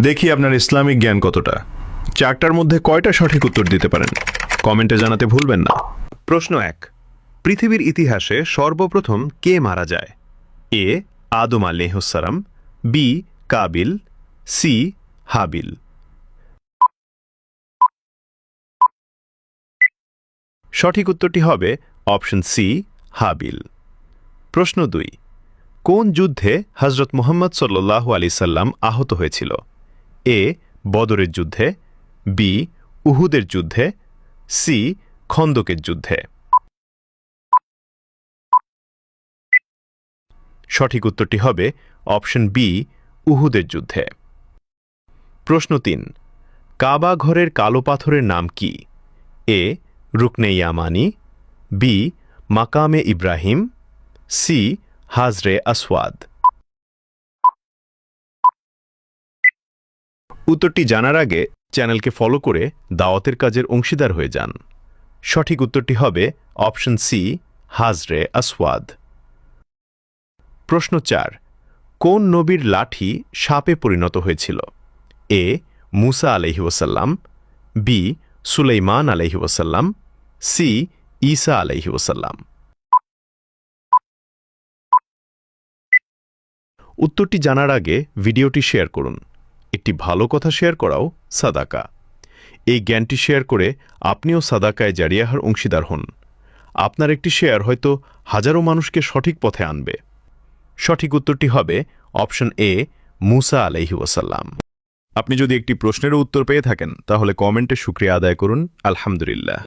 দেখি আপনার ইসলামিক জ্ঞান কতটা। চারটার মধ্যে কয়টা সঠিক উত্তর দিতে পারেন কমেন্টে জানাতে ভুলবেন না। প্রশ্ন ১। পৃথিবীর ইতিহাসে সর্বপ্রথম কে মারা যায়? এ আদম আলাইহিসসালাম, বি কাবিল, সি হাবিল। সঠিক উত্তরটি হবে অপশন সি হাবিল। প্রশ্ন ২। কোন যুদ্ধে হযরত মুহাম্মদ সাল্লাল্লাহু আলাইহি সাল্লাম আহত হয়েছিল? এ বদরের যুদ্ধে, বি উহুদের যুদ্ধে, সি খন্দকের যুদ্ধে। সঠিক উত্তরটি হবে অপশন বি উহুদের যুদ্ধে। প্রশ্ন ৩। কাবা ঘরের কালো পাথরের নাম কি? এ রুকনে ইয়ামানি, বি মাকামে ইব্রাহিম, সি হাজরে আসওয়াদ। উত্তরটি জানার আগে চ্যানেলকে ফলো করে দাওয়াতের কাজের অংশীদার হয়ে যান। সঠিক উত্তরটি হবে অপশন সি হাজরে আসওয়াদ। প্রশ্ন ৪। কোন নবীর লাঠি সাপে পরিণত হয়েছিল? এ মুসা আলাইহি ওয়াসাল্লাম, বি সুলাইমান আলাইহি ওয়াসাল্লাম, সি ঈসা আলাইহি ওয়াসাল্লাম। উত্তরটি জানার আগে ভিডিওটি শেয়ার করুন। একটি ভালো কথা শেয়ার করাও সাদাকা। এই জ্ঞানটি শেয়ার করে আপনিও সাদাকায় জারিয়াহার অংশীদার হন। আপনার একটি শেয়ার হয়তো হাজারো মানুষকে সঠিক পথে আনবে। সঠিক উত্তরটি হবে অপশন এ মুসা আলাইহি ওয়াসাল্লাম। আপনি যদি একটি প্রশ্নেরও উত্তর পেয়ে থাকেন তাহলে কমেন্টে শুকরিয়া আদায় করুন আলহামদুলিল্লাহ।